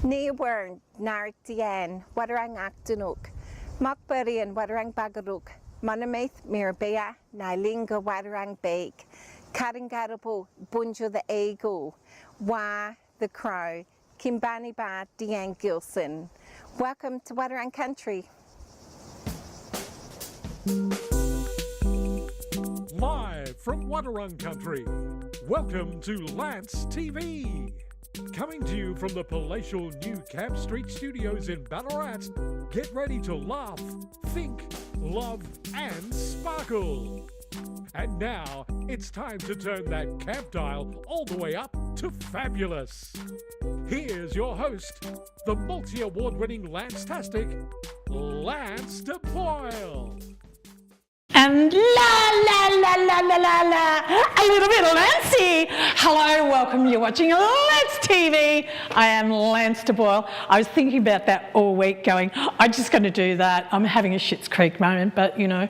Neighbourhood Narc Dian, Wadawurrung Country, Mockbury and Wadawurrung Ballaarat, Monomath Mirabea, Nailinga Wadawurrung Bake, Karingarabu, Bunjo the Eagle, Wa the Crow, Kimbani Ba Dian Gilson. Welcome to Wadawurrung Country. Live from Wadawurrung Country, welcome to Lance TV. Coming to you from the palatial new Camp Street Studios in Ballaarat, get ready to laugh, think, love and sparkle. And now, it's time to turn that camp dial all the way up to fabulous. Here's your host, the multi-award-winning Lance-tastic, Lance DePoyle. And a little bit of Lancey. Hello, welcome. You're watching Lance TV. I am Lance DePoyle. I was thinking about that all week going, I'm just going to do that. I'm having a Schitt's Creek moment, but you know.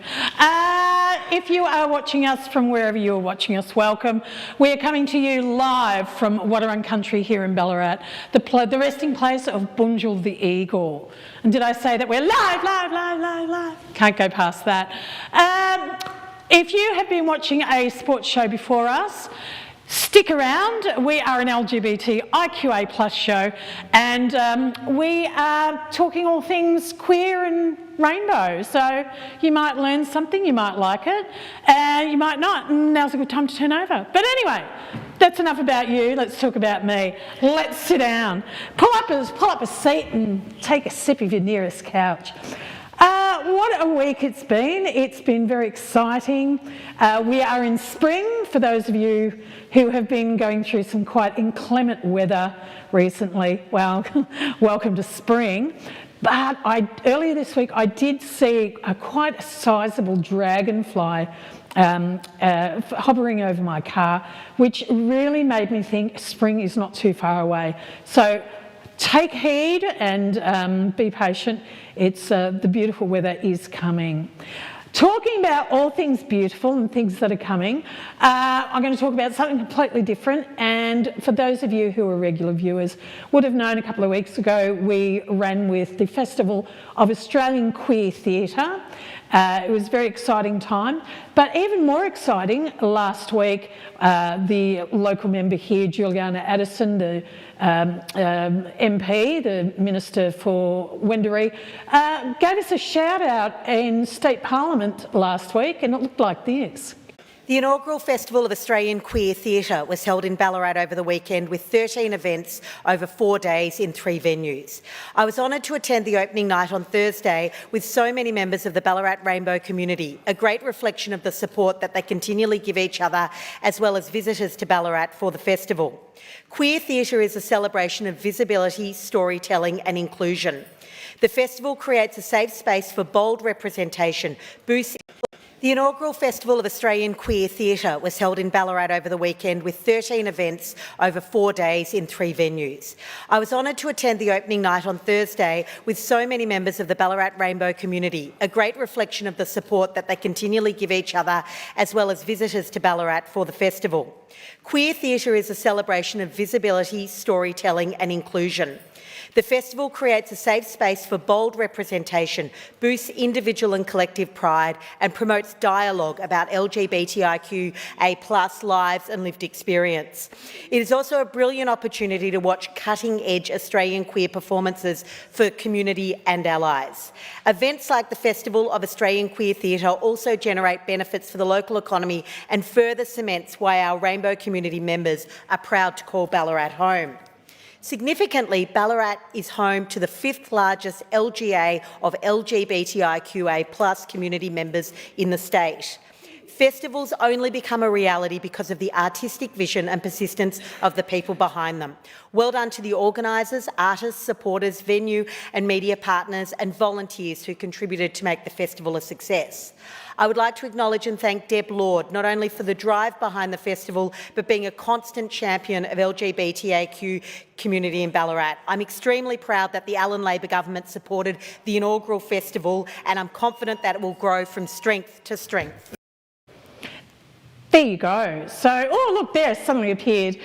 If you are watching us from wherever you are watching us, welcome. We are coming to you live from Wadawurrung Country here in Ballaarat, the resting place of Bunjo the Eagle. And did I say that we're live? Can't go past that. If you have been watching a sports show before us, stick around. We are an LGBTIQA plus show, and we are talking all things queer and rainbow. So you might learn something, you might like it, and you might not. Now's a good time to turn over. But anyway, that's enough about you. Let's talk about me. Let's sit down. Pull up a seat and take a sip of your nearest couch. What a week it's been. It's been very exciting. We are in spring, for those of you who have been going through some quite inclement weather recently. Well, welcome to spring. But earlier this week I did see quite a sizable dragonfly hovering over my car, which really made me think spring is not too far away. So take heed and be patient. It's the beautiful weather is coming. Talking about all things beautiful and things that are coming, I'm going to talk about something completely different. And for those of you who are regular viewers would have known a couple of weeks ago we ran with the Festival of Australian Queer Theatre. It was a very exciting time, but even more exciting, last week the local member here, Juliana Addison, the MP, the Minister for Wendouree, gave us a shout out in State Parliament last week, and it looked like this. The inaugural Festival of Australian Queer Theatre was held in Ballaarat over the weekend with 13 events over 4 days in 3 venues. I was honoured to attend the opening night on Thursday with so many members of the Ballaarat Rainbow community, a great reflection of the support that they continually give each other as well as visitors to Ballaarat for the festival. Queer theatre is a celebration of visibility, storytelling and inclusion. The festival creates a safe space for bold representation, The inaugural Festival of Australian Queer Theatre was held in Ballaarat over the weekend with 13 events over 4 days in 3 venues. I was honoured to attend the opening night on Thursday with so many members of the Ballaarat Rainbow community, a great reflection of the support that they continually give each other as well as visitors to Ballaarat for the festival. Queer theatre is a celebration of visibility, storytelling and inclusion. The festival creates a safe space for bold representation, boosts individual and collective pride and promotes dialogue about LGBTIQA+ lives and lived experience. It is also a brilliant opportunity to watch cutting-edge Australian queer performances for community and allies. Events like the Festival of Australian Queer Theatre also generate benefits for the local economy and further cements why our Rainbow community members are proud to call Ballaarat home. Significantly, Ballaarat is home to the 5th largest LGA of LGBTIQA+ community members in the state. Festivals only become a reality because of the artistic vision and persistence of the people behind them. Well done to the organisers, artists, supporters, venue and media partners and volunteers who contributed to make the festival a success. I would like to acknowledge and thank Deb Lord, not only for the drive behind the festival, but being a constant champion of LGBTIQ community in Ballarat. I'm extremely proud that the Allan Labor government supported the inaugural festival, and I'm confident that it will grow from strength to strength. There you go. So, oh look, there, suddenly appeared.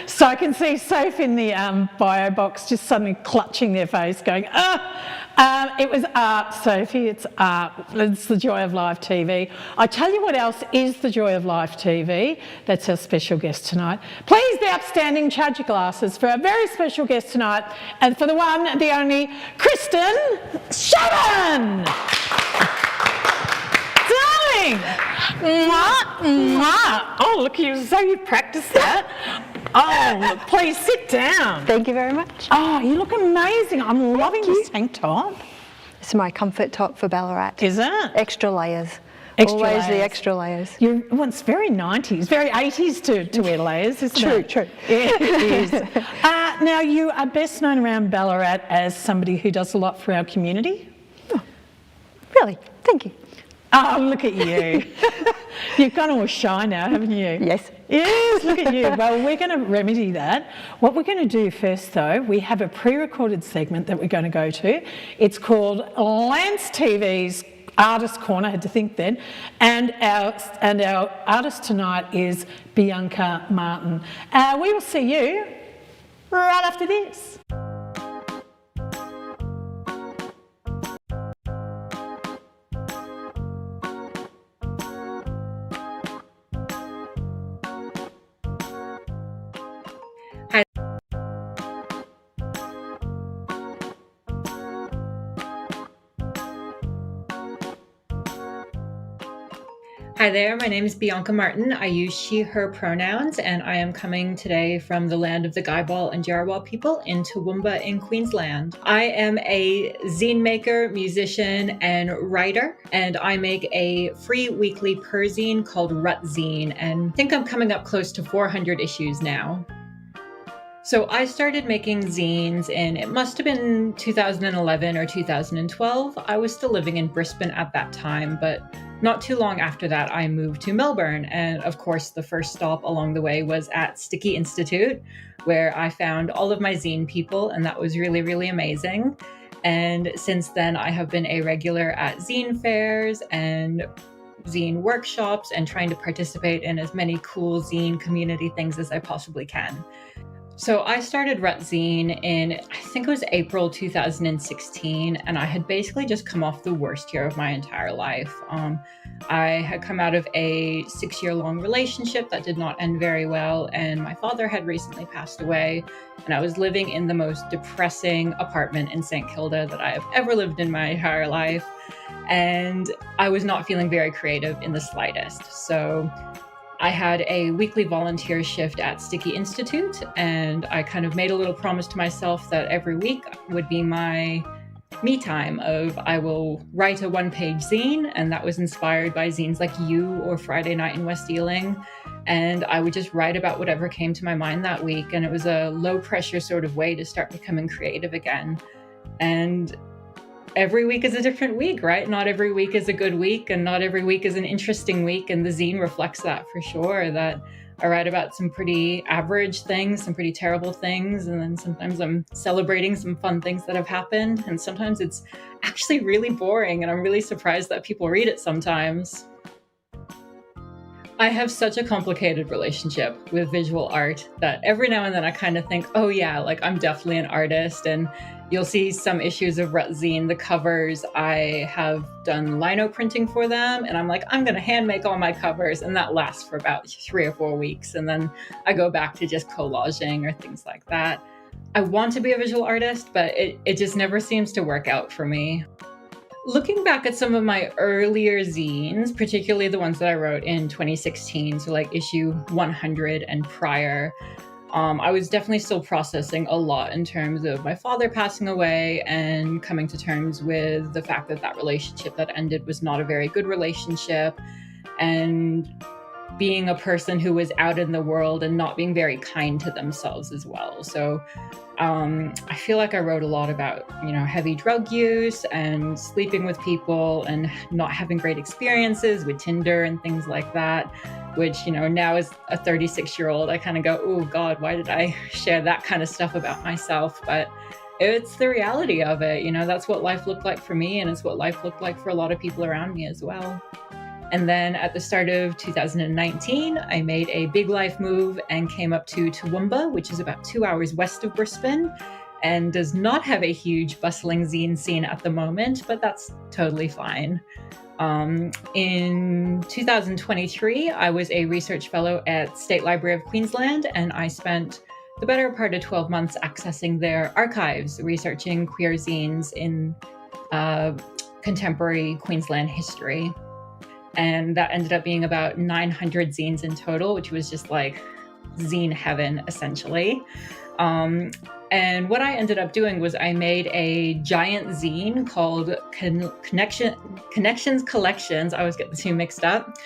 So I can see Soph in the bio box just suddenly clutching their face going, it was art, Sophie, it's art. It's the joy of live TV. I tell you what else is the joy of live TV. That's our special guest tonight. Please, the upstanding, charge your glasses for our very special guest tonight, and for the one, the only, Kristen Sheridan. Darling. Mwah, mwah. Oh, look, you practiced that. Oh, look, please sit down. Thank you very much. Oh, you look amazing. I'm loving this tank top. It's my comfort top for Ballaarat. Is it? Extra layers. Extra Always layers. the extra layers. Well, it's very 90s, very 80s to wear layers, isn't it? True. Yeah, it is. Now, you are best known around Ballarat as somebody who does a lot for our community. Oh, really? Thank you. Oh, look at you. You've gone all shy now, haven't you? Yes. Yes, look at you. Well, we're going to remedy that. What we're going to do first, though, we have a pre-recorded segment that we're going to go to. It's called Lance TV's Artist Corner. I had to think then. And our artist tonight is Bianca Martin. We will see you right after this. Hi there, my name is Bianca Martin. I use she, her pronouns, and I am coming today from the land of the Gaibal and Djarwal people in Toowoomba in Queensland. I am a zine maker, musician, and writer, and I make a free weekly perzine called Rut Zine, and I think I'm coming up close to 400 issues now. So I started making zines in, it must have been 2011 or 2012. I was still living in Brisbane at that time, but not too long after that, I moved to Melbourne. And of course, the first stop along the way was at Sticky Institute, where I found all of my zine people, and that was really, really amazing. And since then, I have been a regular at zine fairs and zine workshops and trying to participate in as many cool zine community things as I possibly can. So I started Rut Zine in, I think it was April 2016, and I had basically just come off the worst year of my entire life. I had come out of a 6-year-long relationship that did not end very well, and my father had recently passed away, and I was living in the most depressing apartment in St. Kilda that I have ever lived in my entire life, and I was not feeling very creative in the slightest. So I had a weekly volunteer shift at Sticky Institute, and I kind of made a little promise to myself that every week would be my me time of I will write a one-page zine, and that was inspired by zines like You or Friday Night in West Ealing, and I would just write about whatever came to my mind that week, and it was a low-pressure sort of way to start becoming creative again. And every week is a different week, right? Not every week is a good week, and not every week is an interesting week. And the zine reflects that for sure, that I write about some pretty average things, some pretty terrible things. And then sometimes I'm celebrating some fun things that have happened. And sometimes it's actually really boring. And I'm really surprised that people read it sometimes. I have such a complicated relationship with visual art that every now and then I kind of think, oh yeah, like I'm definitely an artist. And you'll see some issues of Rut Zine, the covers, I have done lino printing for them, and I'm like, I'm going to hand make all my covers, and that lasts for about 3 or 4 weeks, and then I go back to just collaging or things like that. I want to be a visual artist, but it just never seems to work out for me. Looking back at some of my earlier zines, particularly the ones that I wrote in 2016, so like issue 100 and prior, I was definitely still processing a lot in terms of my father passing away and coming to terms with the fact that that relationship that ended was not a very good relationship, and being a person who was out in the world and not being very kind to themselves as well. So I feel like I wrote a lot about, heavy drug use and sleeping with people and not having great experiences with Tinder and things like that, which, now as a 36-year-old, I kind of go, oh God, why did I share that kind of stuff about myself? But it's the reality of it. That's what life looked like for me, and it's what life looked like for a lot of people around me as well. And then at the start of 2019, I made a big life move and came up to Toowoomba, which is about 2 hours west of Brisbane, and does not have a huge bustling zine scene at the moment, but that's totally fine. In 2023, I was a research fellow at State Library of Queensland, and I spent the better part of 12 months accessing their archives, researching queer zines in contemporary Queensland history. And that ended up being about 900 zines in total, which was just like zine heaven, essentially. And what I ended up doing was I made a giant zine called Connections Collections. I always get the two mixed up.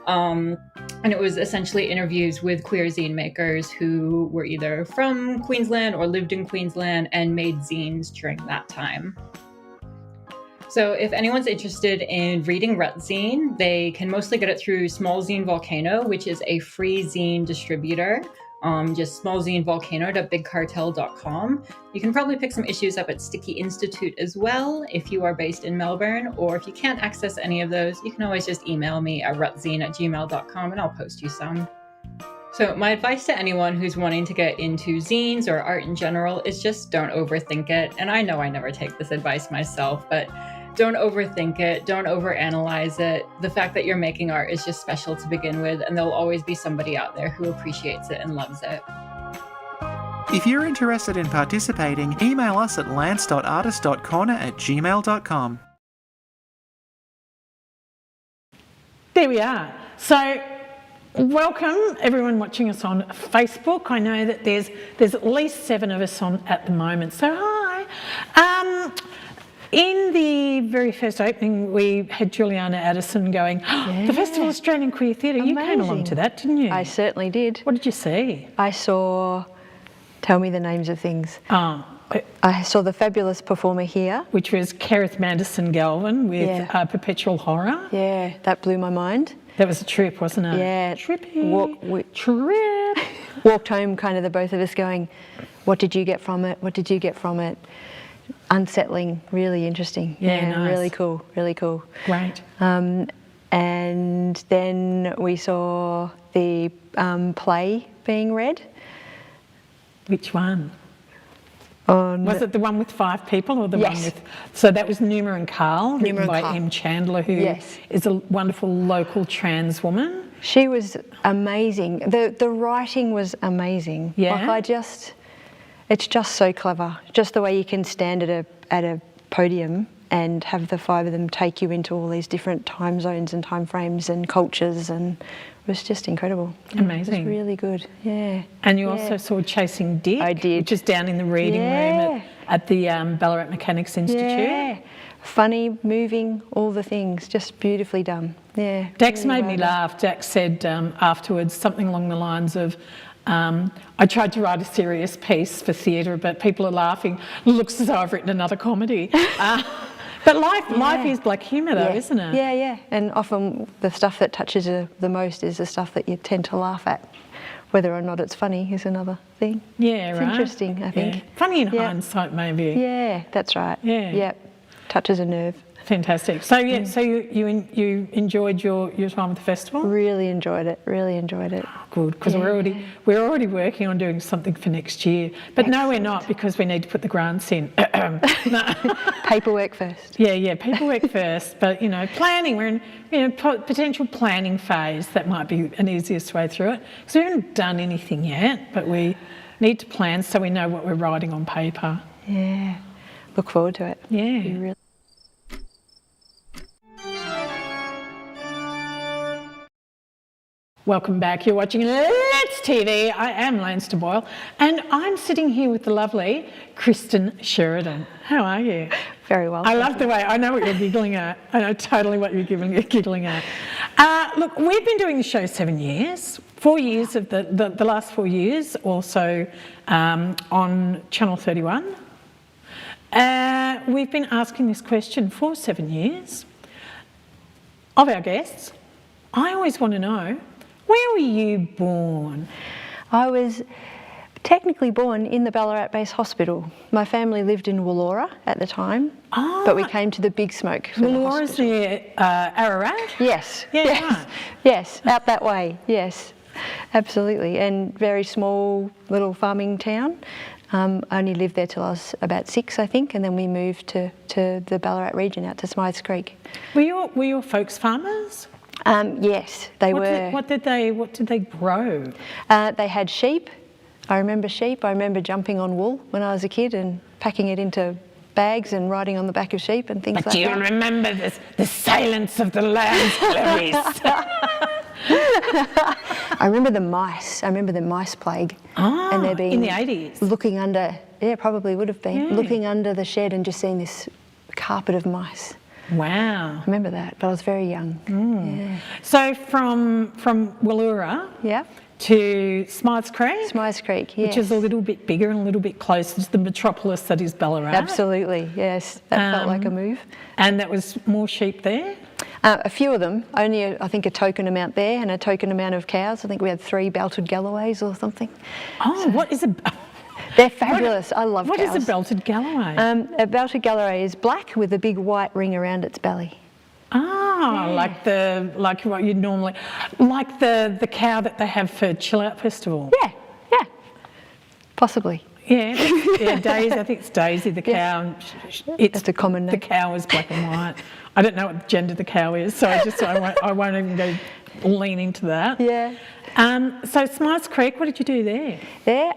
And it was essentially interviews with queer zine makers who were either from Queensland or lived in Queensland and made zines during that time. So if anyone's interested in reading Rut Zine, they can mostly get it through Small Zine Volcano, which is a free zine distributor. Just smallzinevolcano.bigcartel.com. You can probably pick some issues up at Sticky Institute as well if you are based in Melbourne, or if you can't access any of those, you can always just email me at rutzine@gmail.com and I'll post you some. So my advice to anyone who's wanting to get into zines or art in general is just don't overthink it. And I know I never take this advice myself, but don't overthink it, don't overanalyze it. The fact that you're making art is just special to begin with, and there'll always be somebody out there who appreciates it and loves it. If you're interested in participating, email us at lance.artist.corner@gmail.com. There we are. So welcome everyone watching us on Facebook. I know that there's at least 7 of us on at the moment, so hi. In the very first opening, we had Juliana Addison going, the Festival of Australian Queer Theatre. You came along to that, didn't you? I certainly did. What did you see? I saw, tell me the names of things. I saw the fabulous performer here. Which was Kerith Manderson Galvin with Perpetual Horror. Yeah, that blew my mind. That was a trip, wasn't it? Yeah. Trippy. Trip. Walked home, kind of the both of us going, what did you get from it? What did you get from it? Unsettling, really interesting. Yeah, nice. Really cool, really cool. Great. And then we saw the play being read. Which one? On Was it the one with 5 people or the Yes. one with... So that was Numa and Carl, written and by Carl. M. Chandler, who Yes. is a wonderful local trans woman. She was amazing. The writing was amazing. Yeah? Like it's just so clever. Just the way you can stand at a podium and have the 5 of them take you into all these different time zones and time frames and cultures, and it was just incredible. Amazing. It was really good, yeah. And you also saw Chasing Dick, I did. which is down in the reading room at the Ballaarat Mechanics Institute. Yeah. Funny, moving, all the things, just beautifully done. Yeah. Dax really made me well done. laugh. Dax said afterwards something along the lines of, I tried to write a serious piece for theatre, but people are laughing. Looks as though I've written another comedy. But life is black humour though, isn't it? Yeah, yeah. And often the stuff that touches you the most is the stuff that you tend to laugh at. Whether or not it's funny is another thing. Yeah, it's right. Interesting, I think. Yeah. Funny in hindsight, maybe. Yeah, that's right. Yeah. Yep. Touches a nerve. Fantastic. So so you enjoyed your time at the festival? Really enjoyed it. Really enjoyed it. Good, because we're already working on doing something for next year. But no, we're not, because we need to put the grants in. Paperwork first. Yeah, paperwork first. But planning. We're in potential planning phase. That might be an easiest way through it. Because we haven't done anything yet, but we need to plan so we know what we're writing on paper. Yeah. Look forward to it. Yeah. Welcome back. You're watching Let's TV. I am Lance Boyle, and I'm sitting here with the lovely Kristen Sheridan. How are you? Very well. I love the way, I know what you're giggling at. I know totally what you're giggling at. Look, we've been doing the show 7 years, 4 years of the last 4 years also on Channel 31. We've been asking this question for 7 years of our guests. I always want to know, where were you born? I was technically born in the Ballaarat Base Hospital. My family lived in Wadawurrung at the time, but we came to the Big Smoke for the Ballaarat's hospital. near Ararat? Yes. Yeah, yes. right. Yes, out that way, yes. Absolutely, and very small little farming town. I only lived there till I was about 6, I think, and then we moved to the Ballarat region, out to Smythes Creek. Were your folks farmers? Yes, they were. What did they grow? They had sheep. I remember sheep. I remember jumping on wool when I was a kid and packing it into bags and riding on the back of sheep and things like that. Do you remember the silence of the lambs, Clarice? I remember the mice. I remember the mice plague. And there being in the 80s? Looking under, yeah, probably would have been, looking under the shed and just seeing this carpet of mice. Wow. I remember that, but I was very young. Yeah. So from Wadawurrung to Smythes Creek? Smythes Creek, yes. Which is a little bit bigger and a little bit closer to the metropolis that is Ballarat. Absolutely, yes. That felt like a move. And that was more sheep there? A few of them, only I think a token amount there and a token amount of cows. I think we had 3 belted Galloways or something. Oh, so what is a... They're fabulous. I love cows. What is a belted Galloway? A belted Galloway is black with a big white ring around its belly. Ah, like what you'd normally... Like the cow that they have for Chill Out Festival. Yeah, yeah. Possibly. Yeah, Daisy. I think it's Daisy, the cow. That's a common name. The cow is black and white. I don't know what gender the cow is, so I won't even go lean into that. Yeah. So Smythes Creek, what did you do there? There,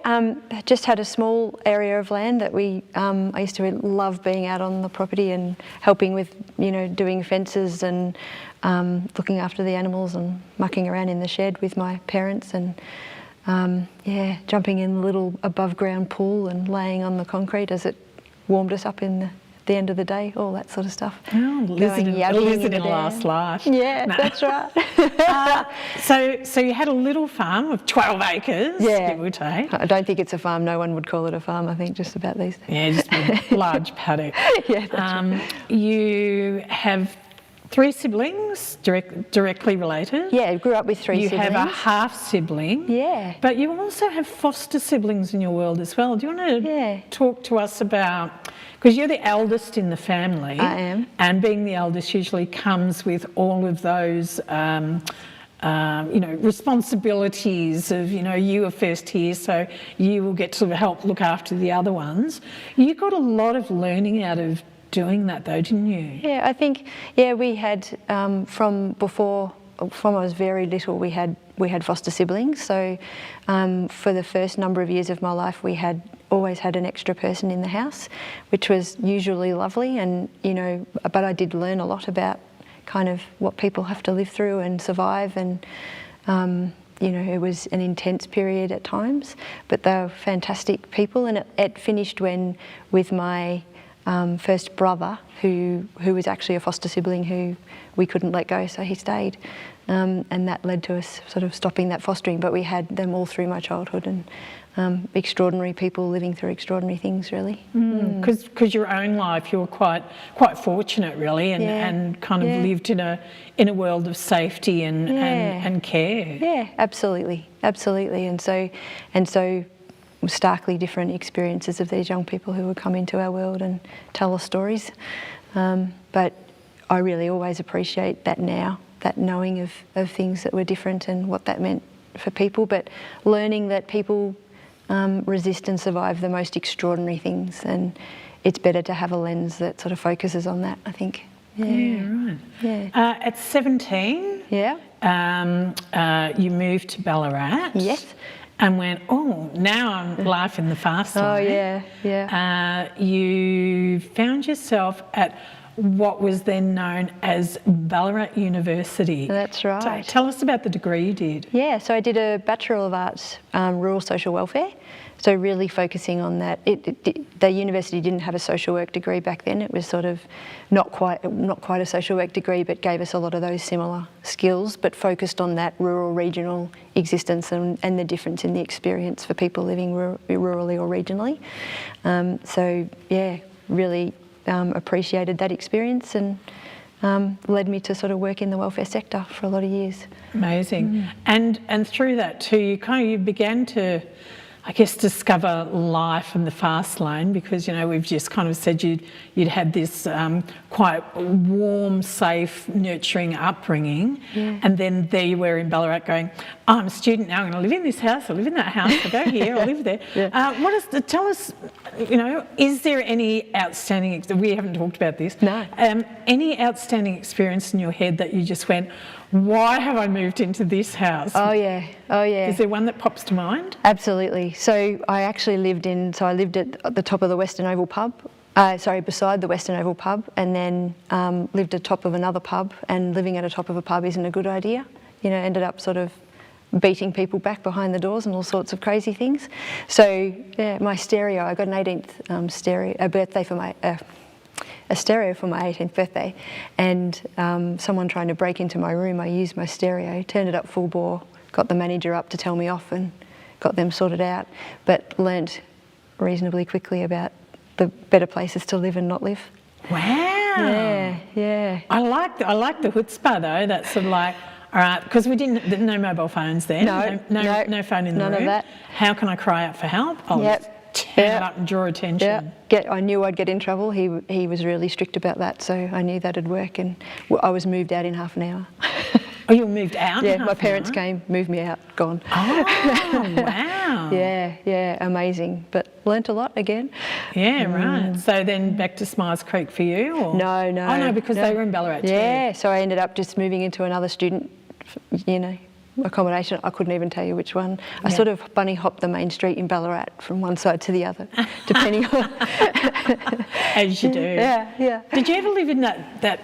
just had a small area of land that we. I used to love being out on the property and helping with, doing fences and looking after the animals and mucking around in the shed with my parents and. Jumping in the little above ground pool and laying on the concrete as it warmed us up in the end of the day, all that sort of stuff. Oh, a lizard in last life. Yeah, that's right. So you had a little farm of 12 acres, give or take. I don't think it's a farm. No one would call it a farm, I think, just about these days. Yeah, just a large paddock. Yeah, that's right. You have 3 siblings, directly related. Yeah, grew up with 3 siblings. You have a half sibling. Yeah. But you also have foster siblings in your world as well. Do you want to talk to us about, because you're the eldest in the family. I am. And being the eldest usually comes with all of those responsibilities of, you are first here, so you will get to help look after the other ones. You got a lot of learning out of doing that though, didn't you? Yeah, I think, we had, from I was very little, we had foster siblings. So for the first number of years of my life, we had always had an extra person in the house, which was usually lovely. And, but I did learn a lot about kind of what people have to live through and survive. And, it was an intense period at times, but they were fantastic people. And it finished with my first brother, who was actually a foster sibling who we couldn't let go, so he stayed. And that led to us sort of stopping that fostering, but we had them all through my childhood and extraordinary people living through extraordinary things, really. Because your own life, you were quite fortunate, really, and kind of lived in a world of safety and care. Yeah, absolutely. And so starkly different experiences of these young people who would come into our world and tell us stories. But I really always appreciate that now, that knowing of things that were different and what that meant for people, but learning that people resist and survive the most extraordinary things, and it's better to have a lens that sort of focuses on that, I think. Yeah, right. Yeah. At 17, you moved to Ballarat. Yes. And went, now I'm life in the fast lane. Oh, yeah. You found yourself at what was then known as Ballarat University. That's right. So tell us about the degree you did. Yeah, so I did a Bachelor of Arts, Rural Social Welfare. So really focusing on that. The university didn't have a social work degree back then. It was sort of not quite a social work degree, but gave us a lot of those similar skills, but focused on that rural regional existence and the difference in the experience for people living rurally or regionally. Really appreciated that experience and led me to sort of work in the welfare sector for a lot of years. Amazing. And through that too, you began to, I guess, discover life in the fast lane? Because, you know, we've just kind of said you'd had this quite warm, safe, nurturing upbringing, and then there you were in Ballarat going, oh, I'm a student now, I'm going to live in this house, I live in that house, I go here, I live there. Tell us, you know, is there any outstanding, we haven't talked about this, any outstanding experience in your head that you just went, why have I moved into this house? Oh yeah. Is there one that pops to mind? Absolutely. So I actually lived at the top of the Western Oval pub, beside the Western Oval pub, and then lived at the top of another pub, and living at the top of a pub isn't a good idea. You know, ended up sort of beating people back behind the doors and all sorts of crazy things. So yeah, my stereo, I got an 18th birthday for my a stereo for my 18th birthday, and someone trying to break into my room, I used my stereo, turned it up full bore, got the manager up to tell me off and got them sorted out, but learnt reasonably quickly about the better places to live and not live. Wow. Yeah. I like the chutzpah though, that's sort of like, all right, because no mobile phones then, no phone in the room. None of that. How can I cry out for help? Turn it up and draw attention. I knew I'd get in trouble. He was really strict about that, so I knew that'd work, and I was moved out in half an hour. Oh, you were moved out? Yeah, my parents came, moved me out, gone. Oh, wow. Yeah, amazing, but learnt a lot again. Yeah, right. So then back to Smiles Creek for you? Or? No. Oh, no, because they were in Ballarat too. Yeah, so I ended up just moving into another student, accommodation. I couldn't even tell you which one. I sort of bunny hopped the main street in Ballarat from one side to the other, depending on... As you do. Yeah. Did you ever live in that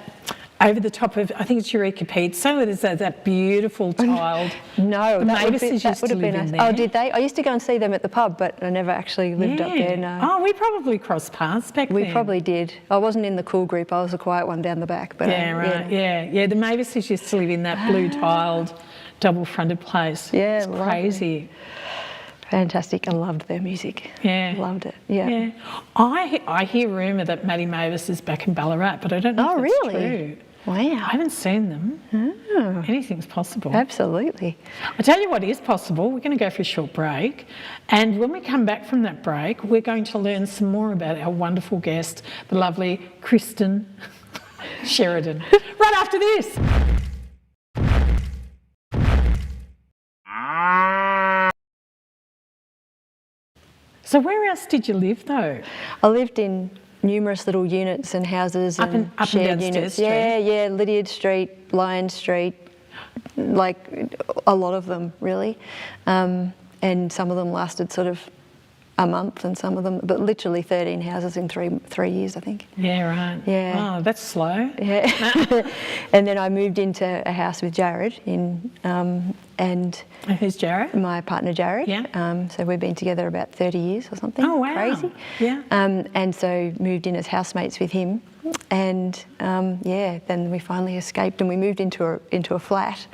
over the top of, I think it's Eureka Pizza, where there's that beautiful tiled... No, the Mavises used to live in there. Oh, did they? I used to go and see them at the pub, but I never actually lived up there, no. Oh, we probably crossed paths back then. We probably did. I wasn't in the cool group, I was the quiet one down the back. But Yeah, the Mavises used to live in that blue tiled, double-fronted place. Yeah, it's crazy. Fantastic. I loved their music. Yeah. Loved it. Yeah. I hear rumour that Maddie Mavis is back in Ballarat, but I don't know if that's true. Wow. I haven't seen them. Oh. Anything's possible. Absolutely. I tell you what is possible. We're going to go for a short break, and when we come back from that break, we're going to learn some more about our wonderful guest, the lovely Kristen Sheridan. Right after this. So where else did you live though? I lived in numerous little units and houses and shared units. Yeah, Lydiard Street, Lion Street, like a lot of them really. And some of them lasted sort of a month, and some of them, but literally 13 houses in three years, I think. Yeah, right. Yeah. Oh, that's slow. Yeah. And then I moved into a house with Jared and who's Jared? My partner Jared. Yeah. So we've been together about 30 years or something. Oh, wow. Crazy. Yeah. And so moved in as housemates with him, and then we finally escaped and we moved into a flat,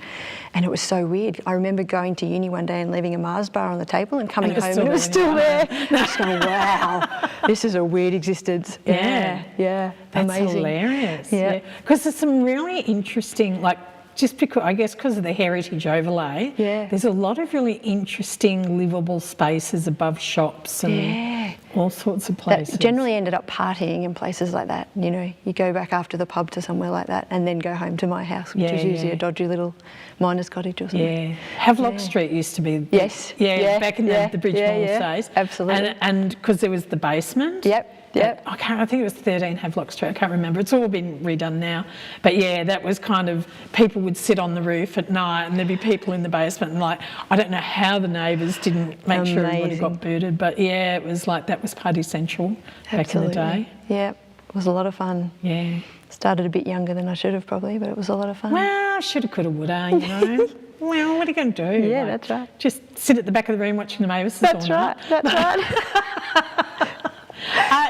and it was so weird. I remember going to uni one day and leaving a Mars bar on the table and coming home and it was still there. Just going, wow, this is a weird existence. Yeah. That's amazing. Hilarious. Yeah. Because there's some really interesting, like, just because, I guess because of the heritage overlay, there's a lot of really interesting livable spaces above shops and all sorts of places. That generally ended up partying in places like that. You know, you go back after the pub to somewhere like that and then go home to my house, which is usually a dodgy little miner's cottage or something. Yeah. Havelock Street used to be... Yes. Back in the Bridge Mall days. Absolutely. And because there was the basement. Yep. I think it was 13 Havelock Street, I can't remember. It's all been redone now. But yeah, that was kind of, people would sit on the roof at night and there'd be people in the basement and like, I don't know how the neighbours didn't make sure everybody got booted, but yeah, it was like, that was party central back in the day. Yeah, it was a lot of fun. Yeah. Started a bit younger than I should have probably, but it was a lot of fun. Well, shoulda, coulda, woulda, you know. Well, what are you going to do? Yeah, that's right. Just sit at the back of the room watching the Mavises That's all right, night. that's right.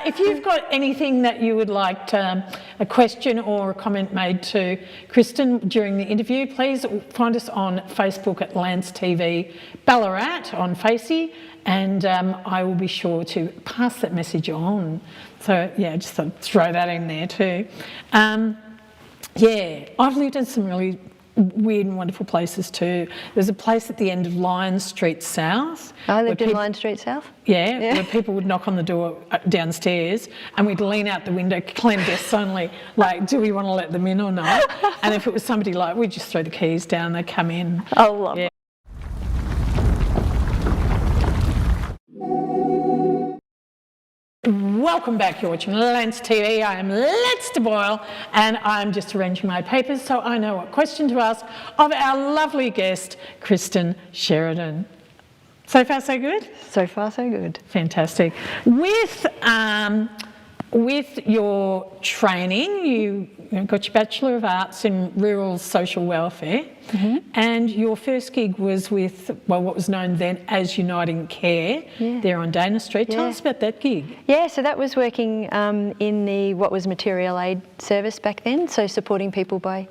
If you've got anything that you would like a question or a comment made to Kristen during the interview, please find us on Facebook at Lance TV Ballarat on Facey, and I will be sure to pass that message on. So yeah, just throw that in there too. I've lived in some really weird and wonderful places too. There's a place at the end of Lion Street South. I lived in Lion Street South. Yeah, where people would knock on the door downstairs and we'd lean out the window, clean guests only, like, do we want to let them in or not? And if it was somebody like, we'd just throw the keys down, they'd come in. Oh, love it. Welcome back, you're watching Lance TV. I am Let's to Boyle and I'm just arranging my papers so I know what question to ask of our lovely guest, Kristen Sheridan. So far so good? So far so good. Fantastic. With your training, you got your Bachelor of Arts in Rural Social Welfare, and your first gig was with, well, what was known then as Uniting Care, there on Dana Street. Tell us about that gig. Yeah, so that was working in the what was material aid service back then, so supporting people by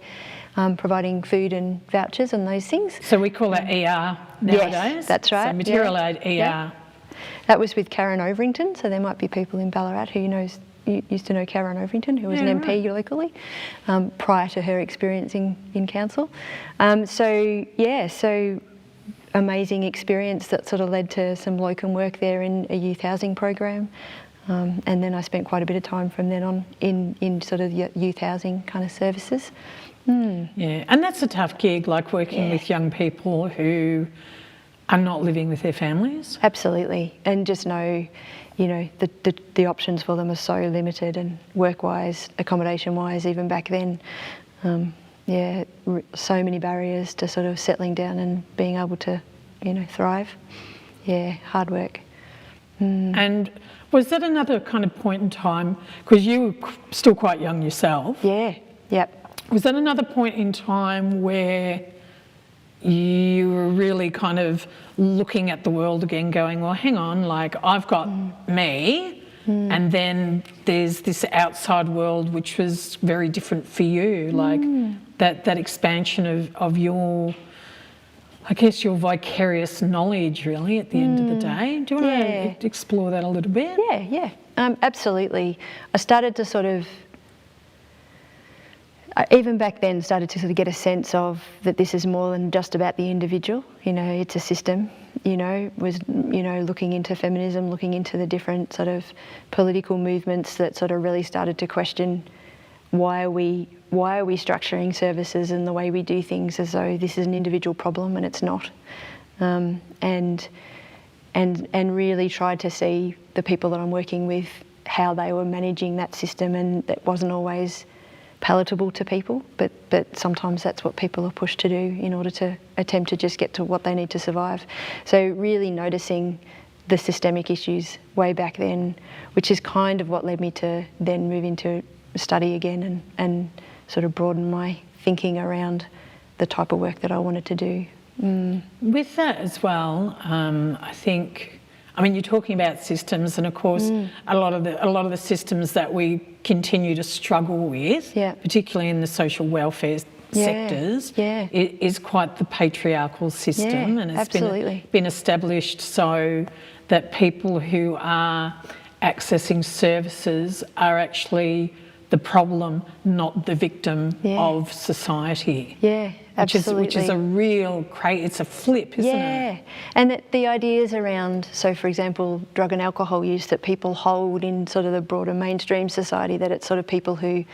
providing food and vouchers and those things. So we call that ER nowadays? Yes, that's right. So material aid, ER. Yeah. That was with Karen Overington, so there might be people in Ballarat who used to know Karen Overington, who was an MP locally, prior to her experience in council. So amazing experience that sort of led to some locum work there in a youth housing program. And then I spent quite a bit of time from then on in sort of youth housing kind of services. Yeah, and that's a tough gig, like working with young people who are not living with their families. Absolutely, and just know, the options for them are so limited, and work-wise, accommodation-wise, even back then, so many barriers to sort of settling down and being able to, thrive. Yeah, hard work. And was that another kind of point in time, because you were still quite young yourself? Yeah, yep. Was that another point in time where you were really kind of looking at the world again, going, well, hang on, like I've got me, and then there's this outside world which was very different for you, like that expansion of your, I guess, your vicarious knowledge really at the end of the day. Do you want to explore that a little bit? Yeah, absolutely. I started to sort of, even back then, started to sort of get a sense of that this is more than just about the individual. It's a system. Was looking into feminism, looking into the different sort of political movements that sort of really started to question why are we structuring services and the way we do things as though this is an individual problem, and it's not. And really tried to see the people that I'm working with, how they were managing that system, and that wasn't always palatable to people, but sometimes that's what people are pushed to do in order to attempt to just get to what they need to survive. So really noticing the systemic issues way back then, which is kind of what led me to then move into study again and sort of broaden my thinking around the type of work that I wanted to do. With that as well, I think, you're talking about systems, and of course, a lot of the systems that we continue to struggle with, particularly in the social welfare sectors, is quite the patriarchal system, and it's been established so that people who are accessing services are actually the problem, not the victim of society. Yeah, absolutely. Which is a real, it's a flip, isn't it? And the ideas around, so for example, drug and alcohol use that people hold in sort of the broader mainstream society, that it's sort of people who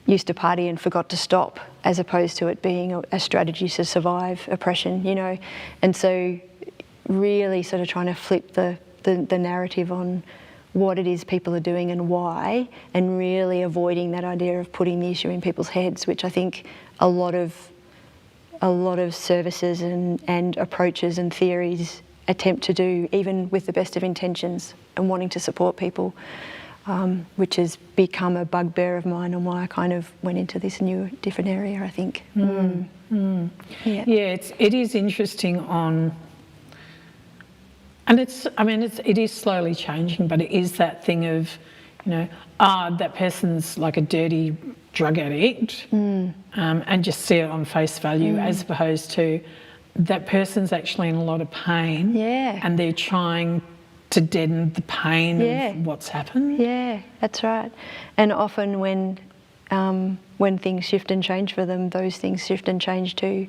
used to party and forgot to stop, as opposed to it being a strategy to survive oppression, And so really sort of trying to flip the narrative on what it is people are doing and why, and really avoiding that idea of putting the issue in people's heads, which I think a lot of services and approaches and theories attempt to do, even with the best of intentions and wanting to support people, which has become a bugbear of mine, and why I kind of went into this new, different area, I think. It is interesting on. And it is slowly changing, but it is that thing of, that person's like a dirty drug addict, and just see it on face value, as opposed to that person's actually in a lot of pain, and they're trying to deaden the pain of what's happened. Yeah, that's right. And often when when things shift and change for them, those things shift and change too.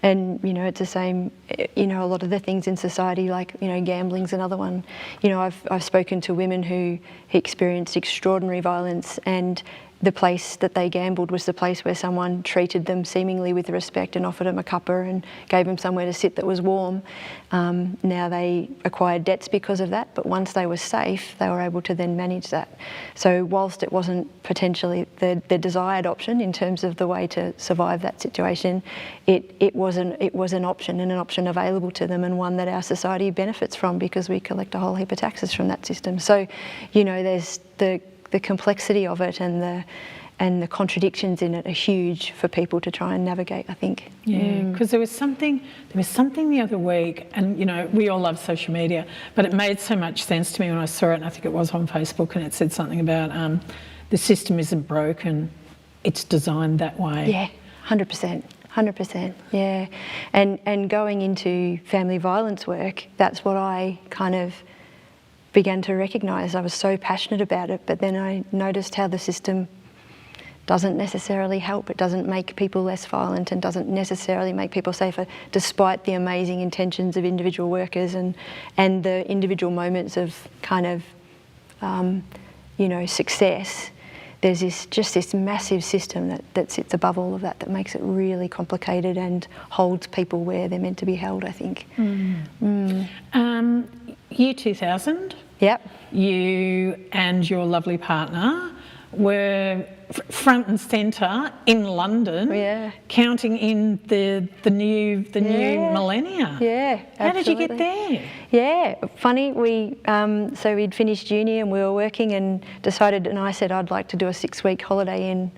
And, you know, it's the same, you know, a lot of the things in society, like, you know, gambling's another one. You know, I've spoken to women who experienced extraordinary violence, and the place that they gambled was the place where someone treated them seemingly with respect and offered them a cuppa and gave them somewhere to sit that was warm. Now they acquired debts because of that, but once they were safe, they were able to then manage that. So whilst it wasn't potentially the desired option in terms of the way to survive that situation, it was an option, and an option available to them, and one that our society benefits from because we collect a whole heap of taxes from that system. So, you know, there's the complexity of it and the contradictions in it are huge for people to try and navigate, I think. Yeah, because there was something the other week, and you know, we all love social media, but it made so much sense to me when I saw it, and I think it was on Facebook, and it said something about the system isn't broken, it's designed that way. Yeah, 100%. 100%, yeah. And going into family violence work, that's what I kind of began to recognise. I was so passionate about it, but then I noticed how the system doesn't necessarily help. It doesn't make people less violent and doesn't necessarily make people safer, despite the amazing intentions of individual workers and the individual moments of kind of, you know, success. There's this massive system that sits above all of that makes it really complicated and holds people where they're meant to be held, I think. Year 2000, yep. You and your lovely partner were front and centre in London, counting in the new millennia. Yeah, absolutely. How did you get there? Yeah, funny. So we'd finished uni and we were working and decided, and I said I'd like to do a 6-week holiday in,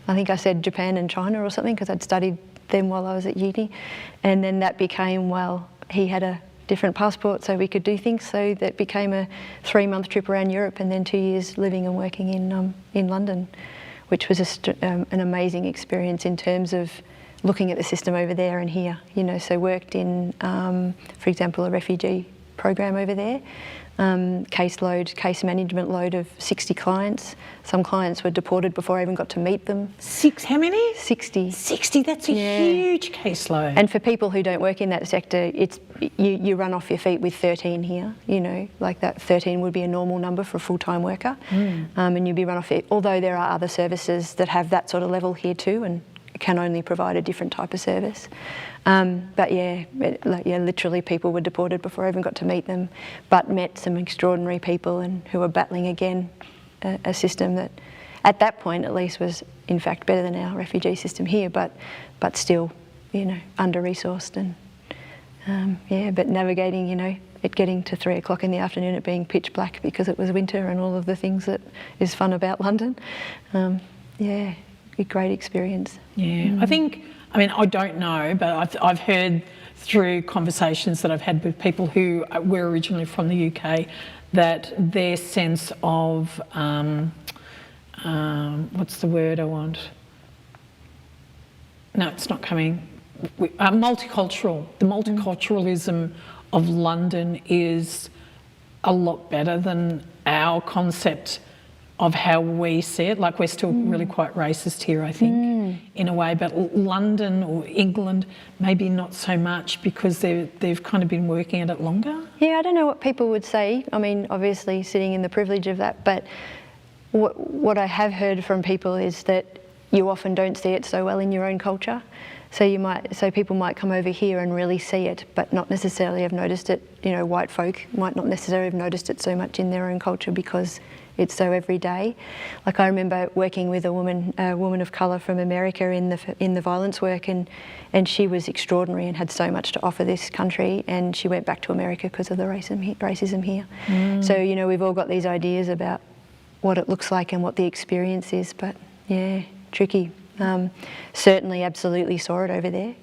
I think I said Japan and China or something, because I'd studied them while I was at uni, and then that became, well, he had a different passport so we could do things, so that became a 3-month trip around Europe and then 2 years living and working in London, which was an amazing experience in terms of looking at the system over there and here, you know. So worked in, for example, a refugee program over there, case management load of 60 clients. Some clients were deported before I even got to meet them. How many? 60. 60, that's a huge caseload. And for people who don't work in that sector, it's you run off your feet with 13 here, you know, like that 13 would be a normal number for a full-time worker. And you'd be run off it, although there are other services that have that sort of level here too and can only provide a different type of service. But literally people were deported before I even got to meet them, but met some extraordinary people and who were battling again a system that at that point at least was in fact better than our refugee system here, but still, you know, under-resourced and but navigating, you know, it getting to 3 o'clock in the afternoon, it being pitch black because it was winter and all of the things that is fun about London. A great experience. Yeah, I think, I mean, I don't know, but I've heard through conversations that I've had with people who were originally from the UK that their sense of, what's the word I want? No, it's not coming. Multicultural. The multiculturalism of London is a lot better than our concept of how we see it. Like, we're still really quite racist here, I think, in a way, but London or England maybe not so much because they've kind of been working at it longer. Yeah, I don't know what people would say. I mean, obviously sitting in the privilege of that, but what I have heard from people is that you often don't see it so well in your own culture. So people might come over here and really see it, but not necessarily have noticed it. You know, white folk might not necessarily have noticed it so much in their own culture because it's so everyday. Like, I remember working with a woman of colour from America in the violence work, and she was extraordinary and had so much to offer this country, and she went back to America because of the racism here. So, you know, we've all got these ideas about what it looks like and what the experience is, but yeah, tricky. Certainly, absolutely saw it over there,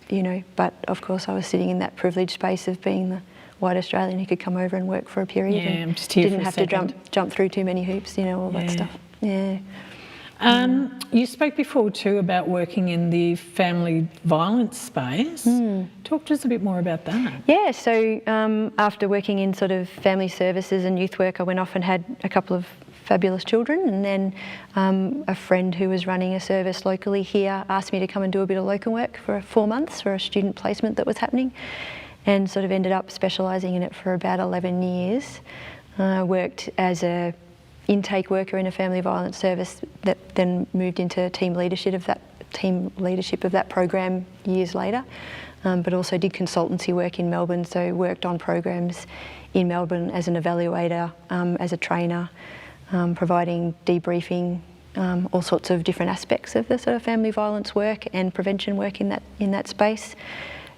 you know, but of course I was sitting in that privileged space of being the white Australian who could come over and work for a period and I'm just here didn't for a have second. to jump through too many hoops, you know, all that stuff. Yeah. You spoke before too about working in the family violence space. Talk to us a bit more about that. Yeah, so after working in sort of family services and youth work, I went off and had a couple of fabulous children. And then a friend who was running a service locally here asked me to come and do a bit of locum work for 4 months for a student placement that was happening, and sort of ended up specialising in it for about 11 years. Worked as a intake worker in a family violence service that then moved into team leadership of that program years later, but also did consultancy work in Melbourne, so worked on programs in Melbourne as an evaluator, as a trainer, providing debriefing, all sorts of different aspects of the sort of family violence work and prevention work in that space.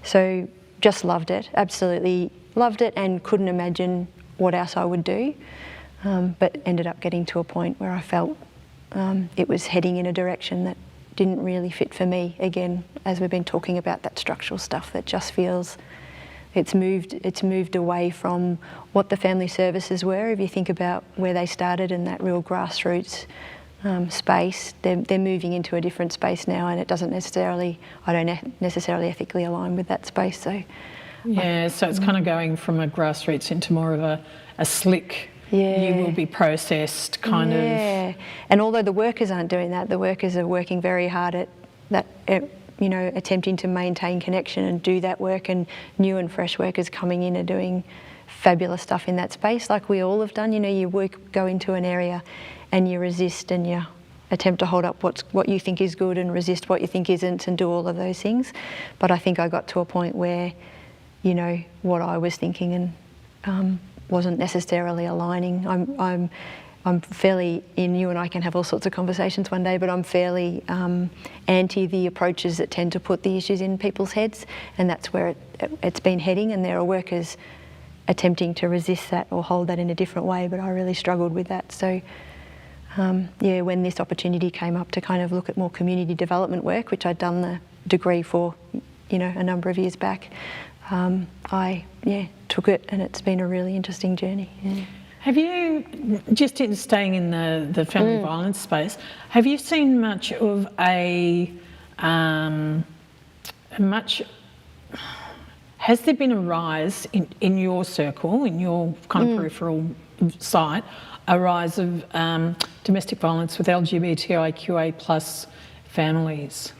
So just loved it, absolutely loved it, and couldn't imagine what else I would do, but ended up getting to a point where I felt it was heading in a direction that didn't really fit for me. Again, as we've been talking about, that structural stuff that just feels it's moved away from what the family services were. If you think about where they started in that real grassroots space, they're moving into a different space now, and it doesn't necessarily, I don't necessarily ethically align with that space. So yeah, so it's kind of going from a grassroots into more of a slick, you will be processed kind of. Yeah, and although the workers aren't doing that, the workers are working very hard at that, you know, attempting to maintain connection and do that work, and new and fresh workers coming in and doing fabulous stuff in that space, like we all have done. You know, you go into an area and you resist and you attempt to hold up what you think is good and resist what you think isn't, and do all of those things. But I think I got to a point where, you know, what I was thinking and wasn't necessarily aligning. I'm fairly, and you and I can have all sorts of conversations one day, but I'm fairly anti the approaches that tend to put the issues in people's heads, and that's where it's been heading, and there are workers attempting to resist that or hold that in a different way, but I really struggled with that. So yeah, when this opportunity came up to kind of look at more community development work, which I'd done the degree for, you know, a number of years back, I took it, and it's been a really interesting journey. Yeah. Have you, just in staying in the family violence space, have you seen much of has there been a rise in your circle, in your kind of peripheral site, a rise of domestic violence with LGBTIQA plus families?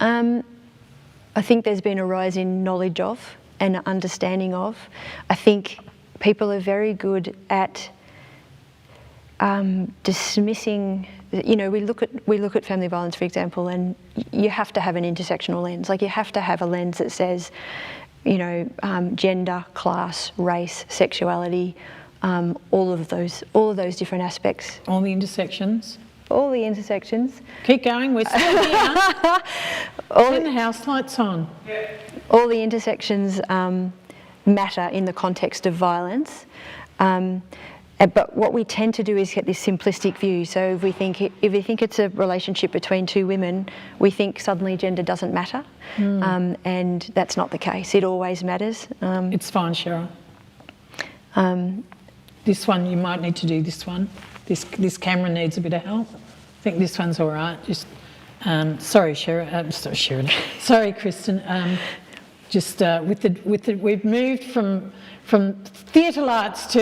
I think there's been a rise in knowledge of and understanding of. I think people are very good at dismissing. You know, we look at family violence, for example, and you have to have an intersectional lens. Like, you have to have a lens that says, you know, gender, class, race, sexuality, all of those different aspects. All the intersections. All the intersections. Keep going, we're still here. Turn the house lights on. Yeah. All the intersections matter in the context of violence. But what we tend to do is get this simplistic view. So if we think it's a relationship between two women, we think suddenly gender doesn't matter, and that's not the case. It always matters. It's fine, Cheryl. This one, you might need to do this one. This camera needs a bit of help. I think this one's all right. Just sorry, Sheridan. Sorry, Kristen. Just with the we've moved from theatre lights to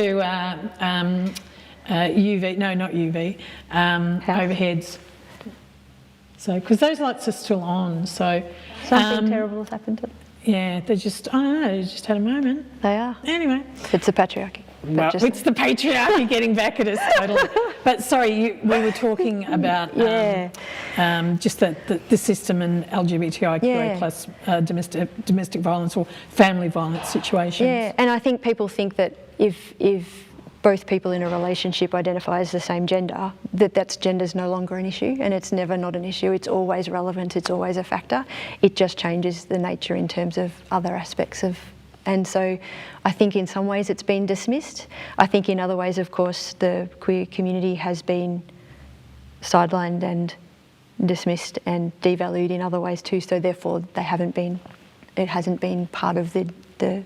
UV. No, not UV. Overheads. So, because those lights are still on, so something terrible has happened to them. Yeah, they just, I don't know, they just had a moment. They are. Anyway. It's the patriarchy. Well, it's the patriarchy getting back at us, totally. But sorry, we were talking about just the system and LGBTIQA plus domestic violence or family violence situations. Yeah, and I think people think that if both people in a relationship identify as the same gender, that gender's no longer an issue, and it's never not an issue. It's always relevant, it's always a factor. It just changes the nature in terms of other aspects of. And so I think in some ways it's been dismissed. I think in other ways, of course, the queer community has been sidelined and dismissed and devalued in other ways too, so therefore it hasn't been part of the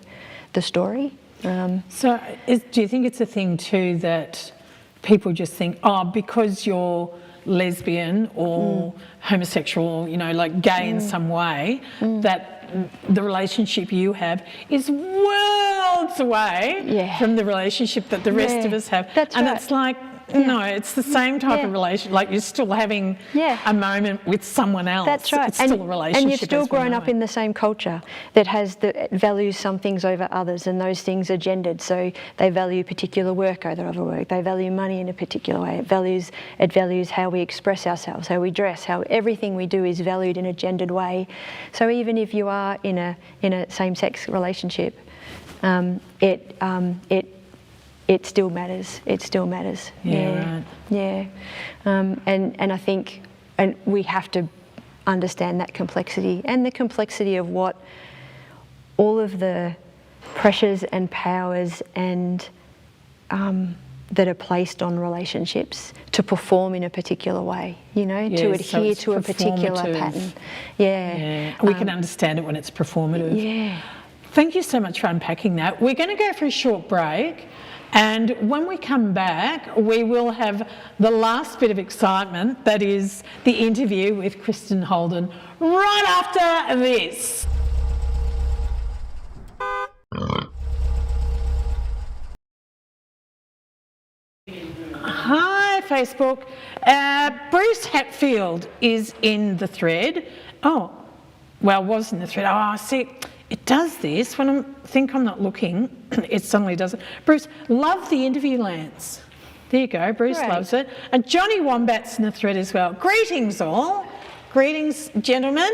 story. So do you think it's a thing too that people just think, oh, because you're lesbian or homosexual, you know, like gay in some way, that the relationship you have is worlds away from the relationship that the rest of us have. That's and right. it's like, no, it's the same type of relation. Like you're still having a moment with someone else. That's right. It's still a relationship. And you've still grown up in the same culture that values some things over others, and those things are gendered. So they value particular work over other work. They value money in a particular way. It values how we express ourselves, how we dress, how everything we do is valued in a gendered way. So even if you are in a same-sex relationship, it still matters. It still matters. Yeah. Right. And I think we have to understand that complexity and the complexity of what all of the pressures and powers and that are placed on relationships to perform in a particular way, to adhere to a particular pattern. We can understand it when it's performative. Yeah. Thank you so much for unpacking that. We're going to go for a short break, and when we come back, we will have the last bit of excitement, that is the interview with Kristen Holden, right after this. Hi, Facebook. Bruce Hatfield is in the thread. Oh, well, was in the thread. Oh, see, it does this when I think I'm not looking. It suddenly does it. Bruce, love the interview, Lance. There you go. Bruce loves it. And Johnny Wombat's in the thread as well. Greetings, all. Greetings, gentlemen.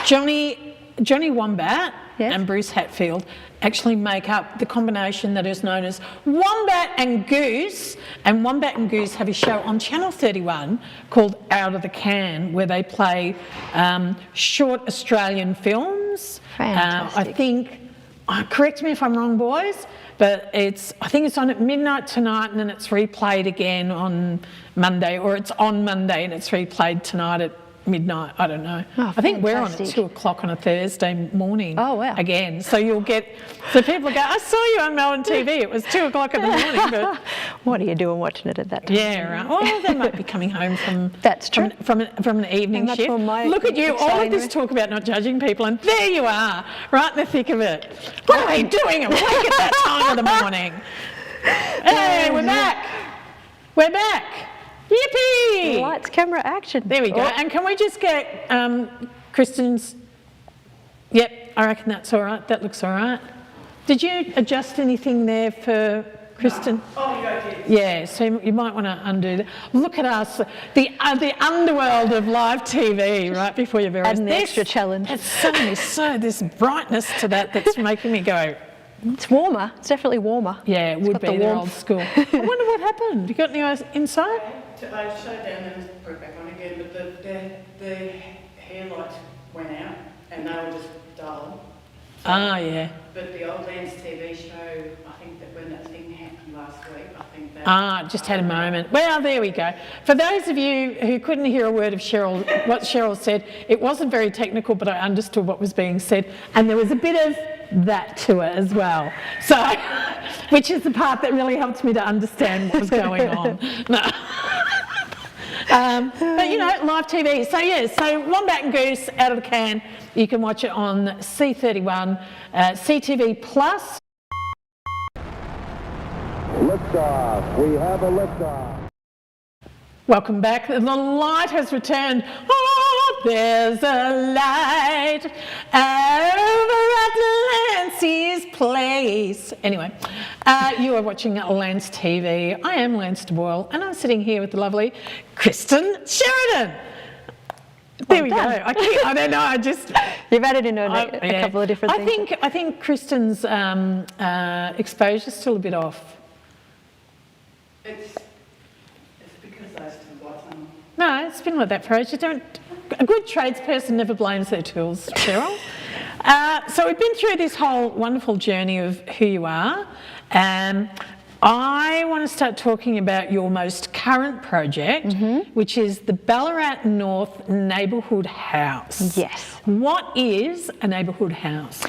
Johnny Wombat and Bruce Hatfield actually make up the combination that is known as Wombat and Goose. And Wombat and Goose have a show on Channel 31 called Out of the Can, where they play short Australian films. Fantastic. I think, correct me if I'm wrong, boys, but I think it's on at midnight tonight, and then it's replayed again on Monday, or it's on Monday and it's replayed tonight at midnight. I don't know. Oh, I think we're on at 2 o'clock on a Thursday morning. Oh, wow. Again. So people go, I saw you on Melbourne TV. It was 2 o'clock in the morning. But what are you doing watching it at that time? yeah, right. Well, they might be coming home from That's true. from an evening And that's shift. all my Look at you, all of this talk about not judging people, and there you are, right in the thick of it. What are we doing awake at that time of the morning? Hey, we're back. We're back. Yippee! Lights, camera, action. There we go. Oh. And can we just get Kristen's... Yep, I reckon that's all right. That looks all right. Did you adjust anything there for Kristen? No. Oh, yeah, I did. Yeah, so you might want to undo that. Look at us, the underworld of live TV, right before your very eyes. And the extra challenge. It's suddenly this brightness to that's making me go... It's warmer. It's definitely warmer. Yeah, it would got be. the They're warmth. old school. I wonder what happened. You got any insight? I shut down and put it back on again, but the hair lights went out and they were just dull. Yeah. But the old Lance TV show, I think that when that thing happened last week, I think that... Just had a moment. Well, there we go. For those of you who couldn't hear a word of what Cheryl said, it wasn't very technical, but I understood what was being said, and there was a bit of that to it as well. So, which is the part that really helped me to understand what was going on. No. But live TV. So Wombat and Goose, Out of the Can. You can watch it on C31, CTV Plus. Liftoff. We have a liftoff. Welcome back. The light has returned. Oh, there's a light over at Lance's place. Anyway, you are watching Lance TV. I am Lance DeBoyle, and I'm sitting here with the lovely Kristen Sheridan. There we go. I don't know. You've added in a couple of different things. I think Kristen's exposure's still a bit off. It's because those two bottom. No, it's been like that for ages. A good tradesperson never blames their tools, Cheryl. So we've been through this whole wonderful journey of who you are. I want to start talking about your most current project, which is the Ballaarat North Neighbourhood House. Yes. What is a neighbourhood house?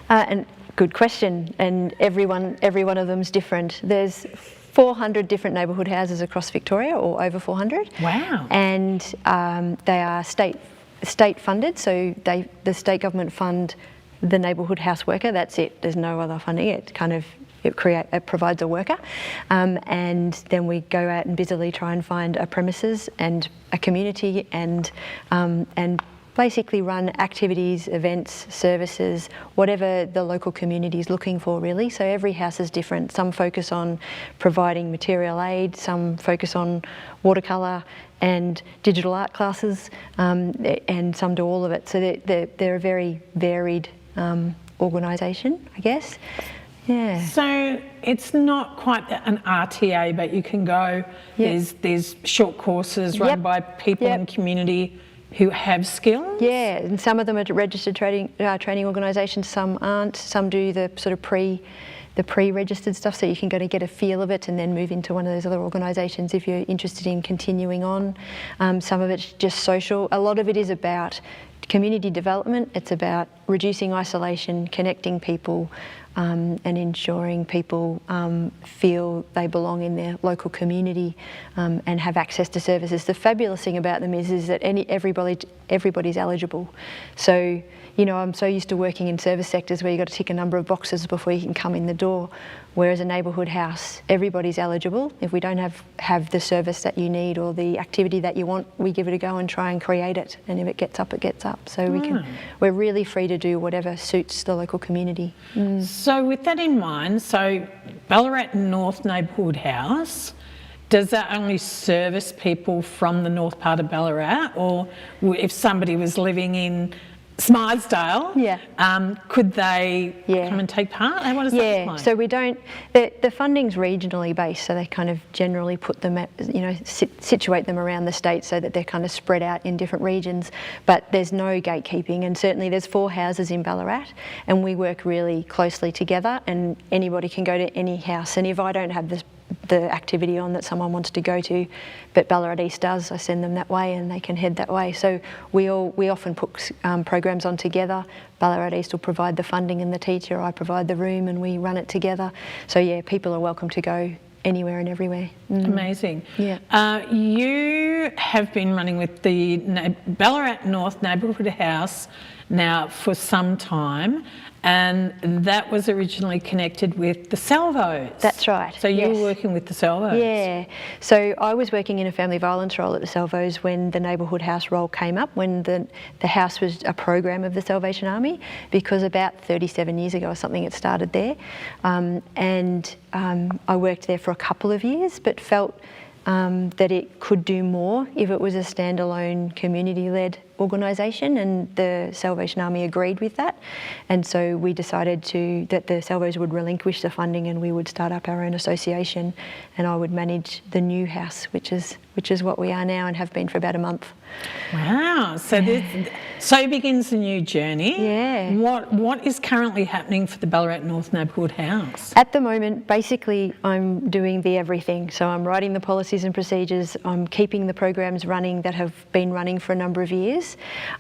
And good question. And every one of them's different. There's 400 different neighbourhood houses across Victoria, or over 400. Wow. And they are state funded, so the state government fund the neighbourhood house worker. That's it. There's no other funding. It kind of it provides a worker, and then we go out and busily try and find a premises and a community and basically run activities, events, services, whatever the local community is looking for really. So every house is different. Some focus on providing material aid, some focus on watercolour and digital art classes, and some do all of it. So they're a very varied organisation, I guess. Yeah. So it's not quite an RTA, but you can go, there's short courses run by people in the community who have skills? Yeah, and some of them are registered training organisations, some aren't. Some do the sort of pre-registered stuff, so you can go to get a feel of it and then move into one of those other organisations if you're interested in continuing on. Some of it's just social. A lot of it is about community development. It's about reducing isolation, connecting people, and ensuring people feel they belong in their local community and have access to services. The fabulous thing about them is that everybody's eligible. So, you know, I'm so used to working in service sectors where you've got to tick a number of boxes before you can come in the door, whereas a neighbourhood house, everybody's eligible. If we don't have the service that you need or the activity that you want, we give it a go and try and create it. And if it gets up, it gets up. So we're really free to do whatever suits the local community. So with that in mind, so Ballaarat North Neighbourhood House, does that only service people from the north part of Ballarat, or if somebody was living in Smythesdale, could they come and take part? What does that look like? So we don't, the funding's regionally based, so they kind of generally put them at, you know, situate them around the state so that they're kind of spread out in different regions, but there's no gatekeeping, and certainly there's 4 houses in Ballarat and we work really closely together, and anybody can go to any house, and if I don't have the activity on that someone wants to go to, but Ballarat East does, I send them that way and they can head that way. So we often put programs on together. Ballarat East will provide the funding and the teacher, I provide the room, and we run it together. So yeah, people are welcome to go anywhere and everywhere. Amazing. Yeah. You have been running with the Ballarat North Neighbourhood House now for some time, and that was originally connected with the Salvos. That's right. So you were working with the Salvos. Yeah. So I was working in a family violence role at the Salvos when the neighbourhood house role came up, when the house was a program of the Salvation Army, because about 37 years ago or something it started there. I worked there for a couple of years, but felt that it could do more if it was a standalone community-led organisation, and the Salvation Army agreed with that, and so we decided that the Salvos would relinquish the funding and we would start up our own association, and I would manage the new house, which is what we are now and have been for about a month. Wow, so so begins a new journey. Yeah. What is currently happening for the Ballarat North Neighbourhood House? At the moment, basically, I'm doing the everything. So I'm writing the policies and procedures, I'm keeping the programs running that have been running for a number of years.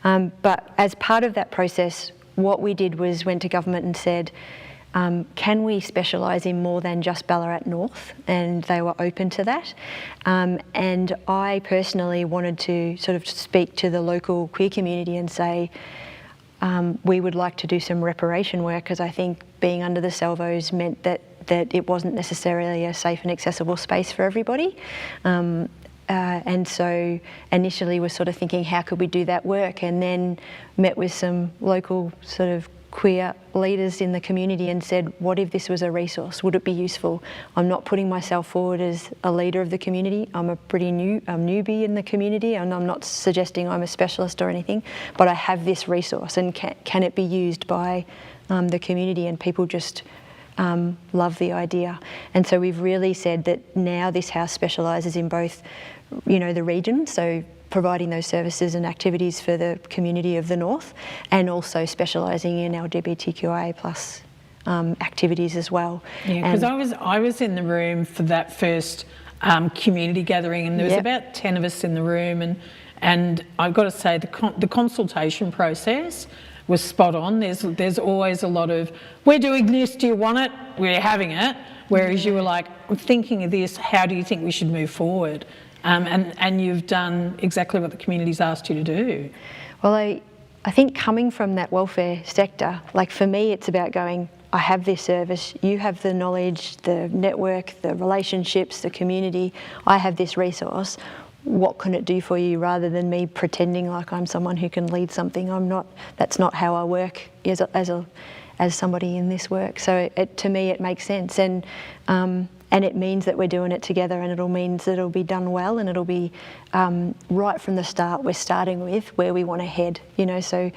But as part of that process, what we did was went to government and said, can we specialise in more than just Ballarat North? And they were open to that. And I personally wanted to sort of speak to the local queer community and say, we would like to do some reparation work, because I think being under the Salvos meant that it wasn't necessarily a safe and accessible space for everybody. And so initially we're sort of thinking, how could we do that work? And then met with some local sort of queer leaders in the community and said, what if this was a resource? Would it be useful? I'm not putting myself forward as a leader of the community. I'm a newbie in the community, and I'm not suggesting I'm a specialist or anything, but I have this resource, and can it be used by the community? And people just love the idea. And so we've really said that now this house specialises in both, you know, the region, so providing those services and activities for the community of the North, and also specialising in LGBTQIA plus activities as well. Yeah, because I was in the room for that first community gathering, and there was about 10 of us in the room, and I've got to say the consultation process was spot on. There's always a lot of, we're doing this, do you want it? We're having it. Whereas you were like, I'm thinking of this, how do you think we should move forward? And you've done exactly what the community's asked you to do. Well, I think coming from that welfare sector, like for me, it's about going, I have this service, you have the knowledge, the network, the relationships, the community, I have this resource, what can it do for you, rather than me pretending like I'm someone who can lead something. I'm not, that's not how I work as somebody in this work. So to me it makes sense, and it means that we're doing it together, and it'll means that it'll be done well, and it'll be right from the start. We're starting with where we want to head, you know, so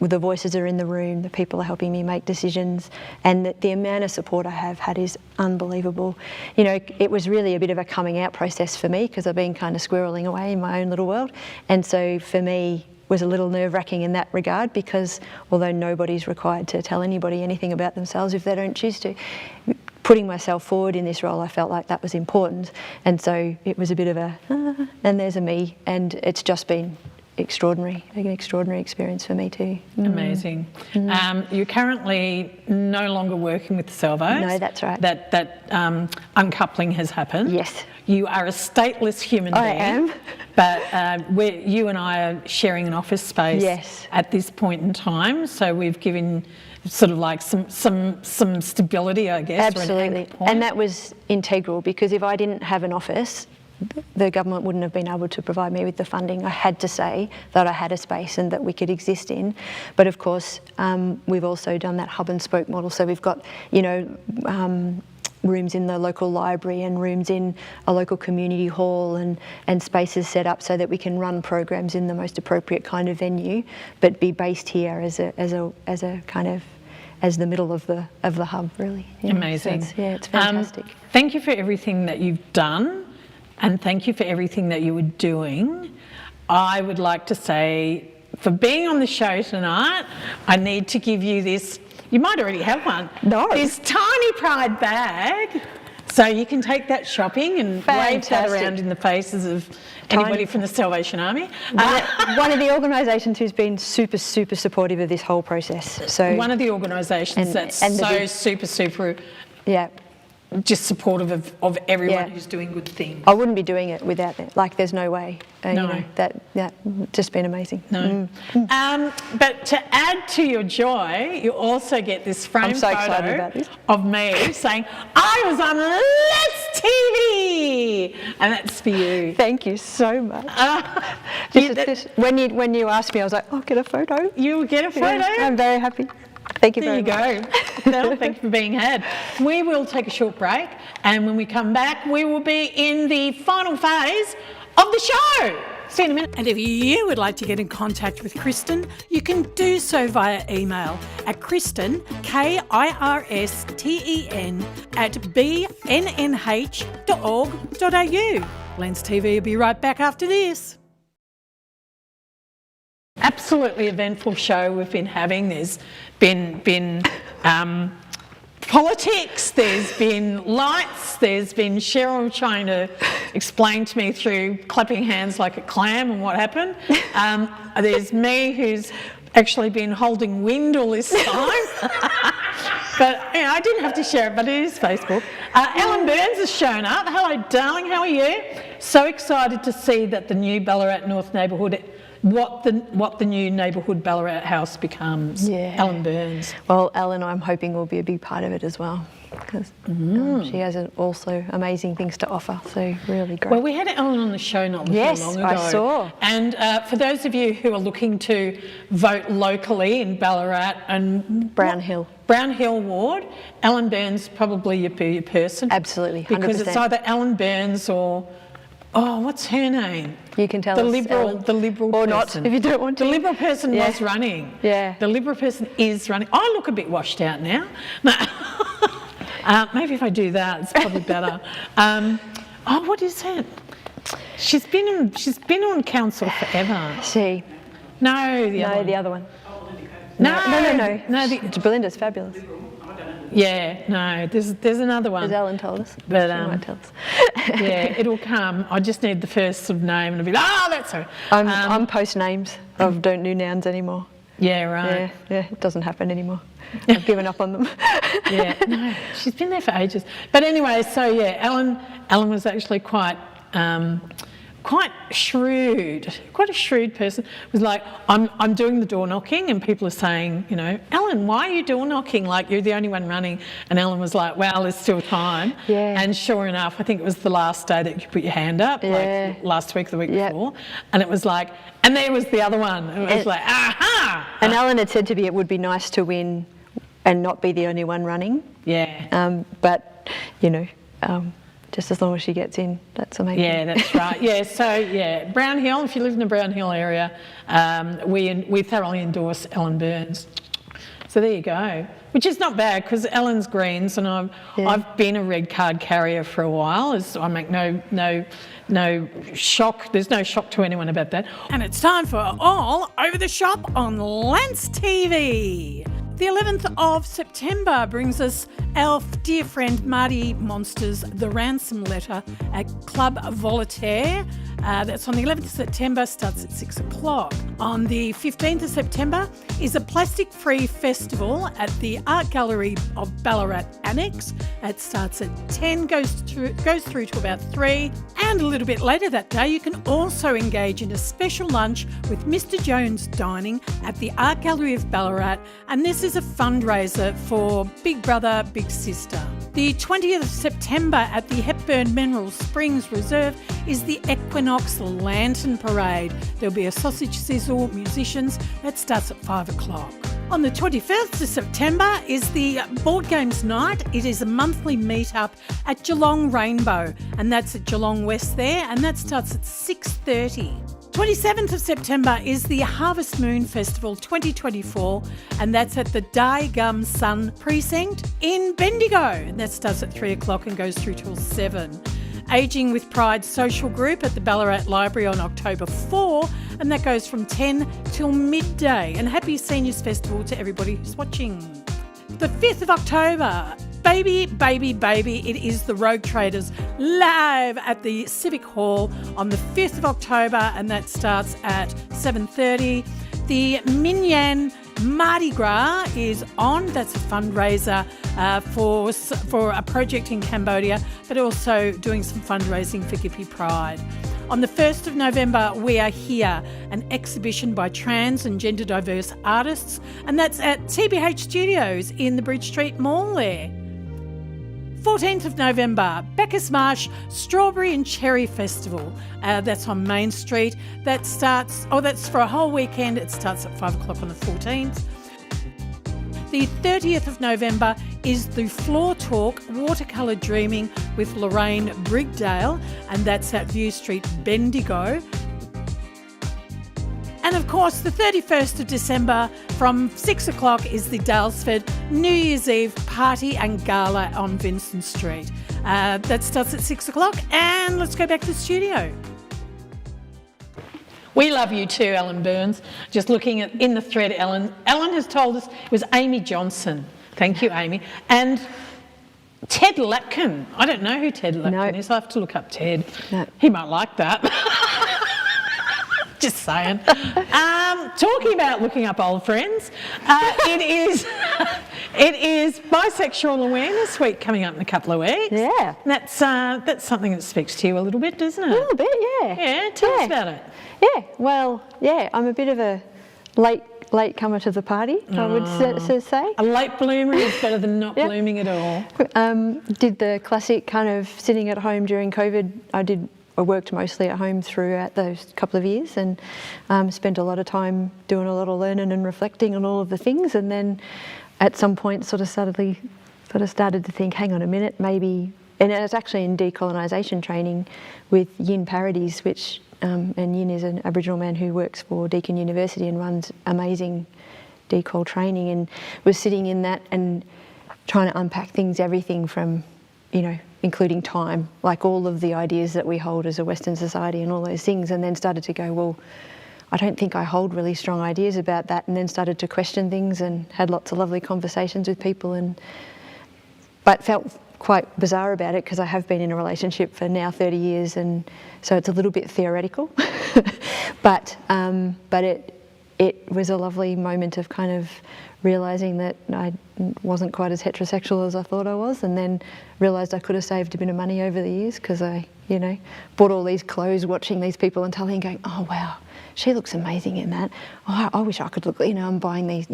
the voices are in the room, the people are helping me make decisions, and the amount of support I have had is unbelievable. You know, it was really a bit of a coming out process for me, because I've been kind of squirreling away in my own little world, and so for me was a little nerve-wracking in that regard, because although nobody's required to tell anybody anything about themselves if they don't choose to, putting myself forward in this role, I felt like that was important, and so it was a bit of a and there's a me, and it's just been an extraordinary experience for me too. Amazing. You're currently no longer working with the Salvos. No, that's right. That uncoupling has happened. Yes. You are a stateless human being. I am. But you and I are sharing an office space. Yes. At this point in time, so we've given sort of like some stability, I guess. Absolutely. And that was integral, because if I didn't have an office, the government wouldn't have been able to provide me with the funding. I had to say that I had a space and that we could exist in. But of course, we've also done that hub and spoke model. So we've got, you know, rooms in the local library and rooms in a local community hall, and spaces set up so that we can run programs in the most appropriate kind of venue, but be based here as a kind of as the middle of the hub, really. Yeah. Amazing. So it's fantastic. Thank you for everything that you've done. And thank you for everything that you were doing. I would like to say, for being on the show tonight, I need to give you this, you might already have one, this tiny pride bag. So you can take that shopping and wave that around in the faces of anybody from the Salvation Army. One of the organisations who's been super, super supportive of this whole process. So one of the organisations that's super, yeah, just supportive of everyone who's doing good things. I wouldn't be doing it without them. Like, there's no way. No. You know, that just been amazing. No. But to add to your joy, you also get this framed photo of me saying, I was on Let's TV! And that's for you. Thank you so much. When you asked me, I was like, I'll get a photo. You'll get a photo? Yeah, I'm very happy. Thank you very much. There you go. Well, thank you for being had. We will take a short break, and when we come back, we will be in the final phase of the show. See you in a minute. And if you would like to get in contact with Kristen, you can do so via email at Kristen, Kirsten, @bnnh.org.au. Lens TV will be right back after this. Absolutely eventful show we've been having. There's been politics, there's been lights, there's been Cheryl trying to explain to me through clapping hands like a clam and what happened. There's me who's actually been holding wind all this time. But you know, I didn't have to share it, but it is Facebook. Ellen Burns has shown up. Hello, darling, how are you? So excited to see that the new Ballarat North neighbourhood, what the new Neighbourhood Ballaarat House becomes. Yeah. Ellen Burns. Well, Ellen, I'm hoping will be a big part of it as well, because she has also amazing things to offer, so really great. Well, we had Ellen on the show not long ago. I saw. And for those of you who are looking to vote locally in Ballarat and Brown Hill Ward, Ellen Burns probably your person. Absolutely, 100%. Because it's either Ellen Burns or, what's her name? You can tell the us, Liberal, Ellen. the Liberal or person. not, if you don't want to. The Liberal person was running. Yeah. The Liberal person is running. I look a bit washed out now. Maybe if I do that, it's probably better. What is it? She's been on council forever. She. No, the other one. No. Belinda's fabulous. Yeah, no, there's another one. As Ellen told us. But, she might tell us. Yeah, it'll come. I just need the first sort of name and I'll be like, that's her. I'm post names. I don't do nouns anymore. Yeah, right. Yeah, it doesn't happen anymore. I've given up on them. Yeah, no, she's been there for ages. But anyway, so yeah, Ellen was actually quite quite a shrewd person, was like, I'm doing the door knocking, and people are saying, you know, Ellen, why are you door knocking? Like, you're the only one running. And Ellen was like, well, there's still time. Yeah. And sure enough, I think it was the last day that you put your hand up, like last week or the week before. And it was like, and there was the other one. It was like, aha! And Ellen had said to me it would be nice to win and not be the only one running. Yeah. But, you know, just as long as she gets in, that's amazing. Yeah, that's right. Yeah, so, yeah, Brown Hill, if you live in the Brown Hill area, we thoroughly endorse Ellen Burns. So there you go, which is not bad because Ellen's Greens, and I've been a red card carrier for a while. I make no shock. There's no shock to anyone about that. And it's time for All Over the Shop on Lance TV. The 11th of September brings us our dear friend Marty Monster's The Ransom Letter at Club Voltaire. That's on the 11th of September, starts at 6 o'clock. On the 15th of September is a plastic-free festival at the Art Gallery of Ballaarat Annex. It starts at 10, goes through to about 3. And a little bit later that day, you can also engage in a special lunch with Mr. Jones Dining at the Art Gallery of Ballaarat. And this is a fundraiser for Big Brother, Big Sister. The 20th of September at the Hepburn Mineral Springs Reserve is the Equinox Lantern Parade. There'll be a sausage sizzle, musicians. That starts at 5 o'clock. On the 21st of September is the Board Games Night. It is a monthly meet-up at Geelong Rainbow, and that's at Geelong West there, and that starts at 6:30. 27th of September is the Harvest Moon Festival 2024, and that's at the Dai Gum Sun Precinct in Bendigo. And that starts at 3 o'clock and goes through till 7. Ageing with Pride social group at the Ballarat Library on October 4, and that goes from 10 till midday. And happy Seniors Festival to everybody who's watching. The 5th of October, baby, it is the Rogue Traders live at the Civic Hall on the 5th of October, and that starts at 7:30. The Minyan Mardi Gras is on. That's a fundraiser for a project in Cambodia, but also doing some fundraising for Gippy Pride. On the 1st of November, We Are Here, an exhibition by trans and gender diverse artists, and that's at TBH Studios in the Bridge Street Mall there. 14th of November, Bacchus Marsh Strawberry and Cherry Festival. That's on Main Street. That's for a whole weekend. It starts at 5 o'clock on the 14th. The 30th of November is the Floor Talk Watercolour Dreaming with Lorraine Brigdale, and that's at View Street, Bendigo. And of course, the 31st of December from 6 o'clock is the Dalesford New Year's Eve Party and Gala on Vincent Street. That starts at 6 o'clock, and let's go back to the studio. We love you too, Ellen Burns. Just looking at in the thread, Ellen has told us it was Amy Johnson. Thank you, Amy. And Ted Lapkin. I don't know who Ted Lapkin is. I have to look up Ted. No. He might like that. Just saying. Talking about looking up old friends, it is Bisexual Awareness Week coming up in a couple of weeks. Yeah. That's something that speaks to you a little bit, doesn't it? A little bit, yeah. Yeah, tell us about it. Yeah, well, yeah, I'm a bit of a late comer to the party, I would say. A late bloomer is better than not blooming at all. Did the classic kind of sitting at home during COVID. I worked mostly at home throughout those couple of years, and spent a lot of time doing a lot of learning and reflecting on all of the things, and then at some point started to think, hang on a minute, maybe, and it was actually in decolonisation training with Yin Parodies, which and Yin is an Aboriginal man who works for Deakin University and runs amazing decol training, and was sitting in that and trying to unpack things, everything from, including time, like all of the ideas that we hold as a Western society and all those things, and then started to go, well, I don't think I hold really strong ideas about that, and then started to question things and had lots of lovely conversations with people, but felt quite bizarre about it because I have been in a relationship for now 30 years, and so it's a little bit theoretical, but it was a lovely moment of kind of realising that I wasn't quite as heterosexual as I thought I was, and then realised I could have saved a bit of money over the years because I, bought all these clothes watching these people on telly and going, oh wow, she looks amazing in that. Oh, I wish I could look, I'm buying these,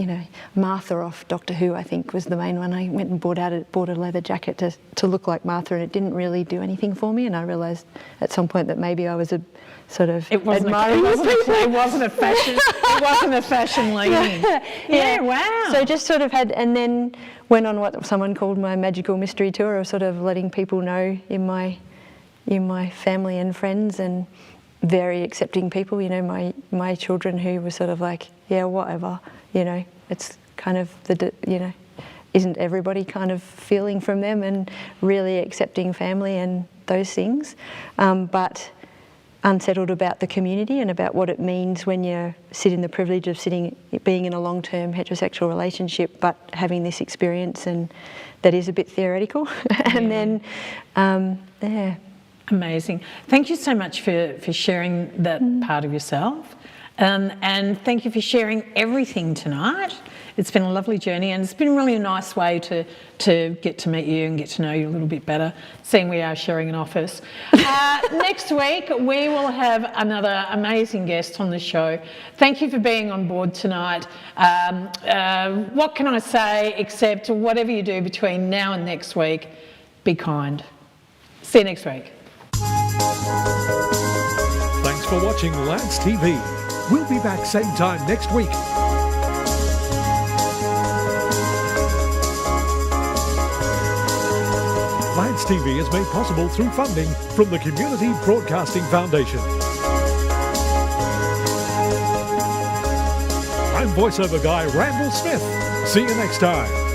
Martha off Doctor Who, I think was the main one. I went and bought a leather jacket to look like Martha, and it didn't really do anything for me, and I realised at some point that maybe I was a sort of it wasn't a fashion leaning. Yeah, wow. So just sort of had, and then went on what someone called my magical mystery tour of sort of letting people know in my family and friends, and very accepting people, my children who were sort of like, yeah, whatever, it's kind of isn't everybody kind of feeling from them, and really accepting family and those things, but unsettled about the community and about what it means when you sit in the privilege of being in a long-term heterosexual relationship, but having this experience, and that is a bit theoretical. And then, yeah. Amazing. Thank you so much for sharing that part of yourself. And thank you for sharing everything tonight. It's been a lovely journey, and it's been really a nice way to get to meet you and get to know you a little bit better, seeing we are sharing an office. Next week, we will have another amazing guest on the show. Thank you for being on board tonight. What can I say except whatever you do between now and next week, be kind. See you next week. Thanks for watching Lance TV. We'll be back same time next week. Lance TV is made possible through funding from the Community Broadcasting Foundation. I'm voiceover guy Randall Smith. See you next time.